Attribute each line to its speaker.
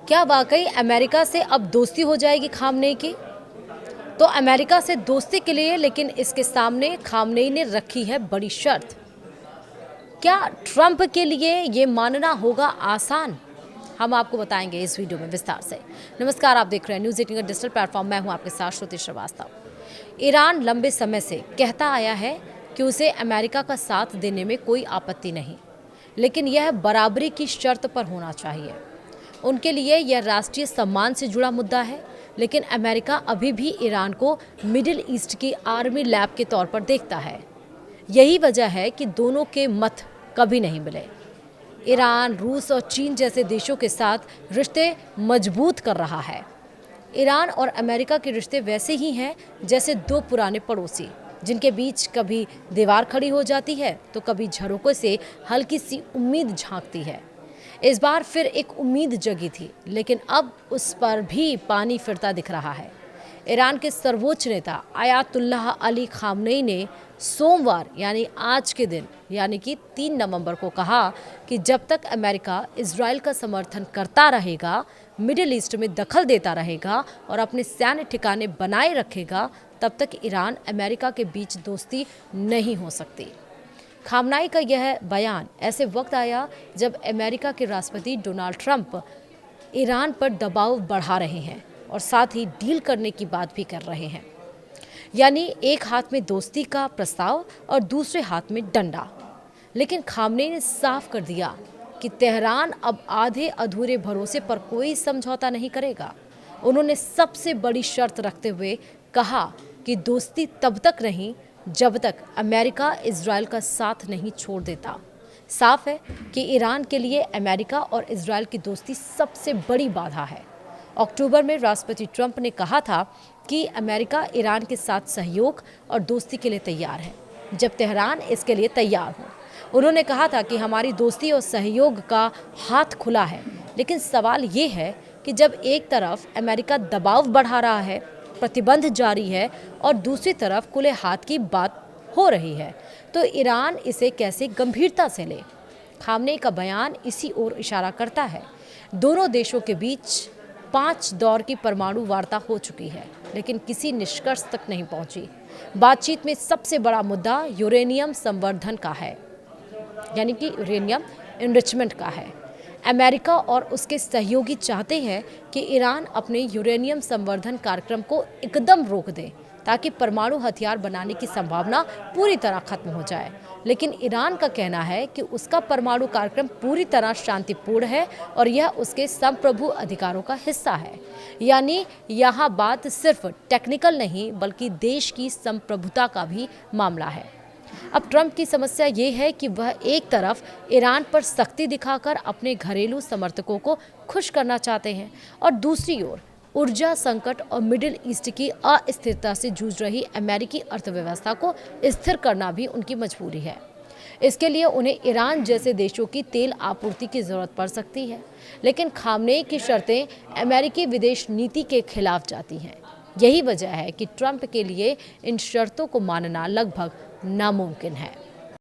Speaker 1: क्या वाकई अमेरिका से अब दोस्ती हो जाएगी खामनेई की? तो अमेरिका से दोस्ती के लिए लेकिन इसके सामने खामनेई ने रखी है बड़ी शर्त। क्या ट्रंप के लिए ये मानना होगा आसान? हम आपको बताएंगे इस वीडियो में विस्तार से। नमस्कार, आप देख रहे हैं न्यूज़ 18 डिजिटल प्लेटफॉर्म। मैं हूं आपके साथ श्रुति श्रीवास्तव। ईरान लंबे समय से कहता आया है कि उसे अमेरिका का साथ देने में कोई आपत्ति नहीं, लेकिन यह बराबरी की शर्त पर होना चाहिए। उनके लिए यह राष्ट्रीय सम्मान से जुड़ा मुद्दा है, लेकिन अमेरिका अभी भी ईरान को मिडिल ईस्ट की आर्मी लैब के तौर पर देखता है। यही वजह है कि दोनों के मत कभी नहीं मिले। ईरान रूस और चीन जैसे देशों के साथ रिश्ते मजबूत कर रहा है। ईरान और अमेरिका के रिश्ते वैसे ही हैं जैसे दो पुराने पड़ोसी, जिनके बीच कभी दीवार खड़ी हो जाती है तो कभी झरोकों से हल्की सी उम्मीद झांकती है। इस बार फिर एक उम्मीद जगी थी, लेकिन अब उस पर भी पानी फिरता दिख रहा है। ईरान के सर्वोच्च नेता आयतुल्लाह अली खामनेई ने सोमवार यानी आज के दिन यानी कि 3 नवंबर को कहा कि जब तक अमेरिका इजराइल का समर्थन करता रहेगा, मिडिल ईस्ट में दखल देता रहेगा और अपने सैन्य ठिकाने बनाए रखेगा, तब तक ईरान अमेरिका के बीच दोस्ती नहीं हो सकती। खामनेई का यह बयान ऐसे वक्त आया जब अमेरिका के राष्ट्रपति डोनाल्ड ट्रंप ईरान पर दबाव बढ़ा रहे हैं और साथ ही डील करने की बात भी कर रहे हैं। यानी एक हाथ में दोस्ती का प्रस्ताव और दूसरे हाथ में डंडा। लेकिन खामनेई ने साफ कर दिया कि तेहरान अब आधे अधूरे भरोसे पर कोई समझौता नहीं करेगा। उन्होंने सबसे बड़ी शर्त रखते हुए कहा कि दोस्ती तब तक नहीं जब तक अमेरिका इजराइल का साथ नहीं छोड़ देता। साफ है कि ईरान के लिए अमेरिका और इजराइल की दोस्ती सबसे बड़ी बाधा है। अक्टूबर में राष्ट्रपति ट्रंप ने कहा था कि अमेरिका ईरान के साथ सहयोग और दोस्ती के लिए तैयार है, जब तेहरान इसके लिए तैयार हो। उन्होंने कहा था कि हमारी दोस्ती और सहयोग का हाथ खुला है, लेकिन सवाल ये है कि जब एक तरफ अमेरिका दबाव बढ़ा रहा है, प्रतिबंध जारी है और दूसरी तरफ खुले हाथ की बात हो रही है, तो ईरान इसे कैसे गंभीरता से ले। खामनेई का बयान इसी ओर इशारा करता है। दोनों देशों के बीच 5 दौर की परमाणु वार्ता हो चुकी है, लेकिन किसी निष्कर्ष तक नहीं पहुंची। बातचीत में सबसे बड़ा मुद्दा यूरेनियम संवर्धन का है, यानी कि यूरेनियम एनरिचमेंट का है। अमेरिका और उसके सहयोगी चाहते हैं कि ईरान अपने यूरेनियम संवर्धन कार्यक्रम को एकदम रोक दे, ताकि परमाणु हथियार बनाने की संभावना पूरी तरह खत्म हो जाए। लेकिन ईरान का कहना है कि उसका परमाणु कार्यक्रम पूरी तरह शांतिपूर्ण है और यह उसके संप्रभु अधिकारों का हिस्सा है। यानी यहाँ बात सिर्फ टेक्निकल नहीं, बल्कि देश की संप्रभुता का भी मामला है। अब ट्रंप की समस्या ये है कि वह एक तरफ ईरान पर सख्ती दिखाकर अपने घरेलू समर्थकों को खुश करना चाहते हैं और दूसरी ओर ऊर्जा संकट और मिडिल ईस्ट की अस्थिरता से जूझ रही अमेरिकी अर्थव्यवस्था को स्थिर करना भी उनकी मजबूरी है। इसके लिए उन्हें ईरान जैसे देशों की तेल आपूर्ति की जरूरत पड़ सकती है, लेकिन खामनेई की शर्तें अमेरिकी विदेश नीति के खिलाफ जाती हैं। यही वजह है कि ट्रंप के लिए इन शर्तों को मानना लगभग नामुमकिन है।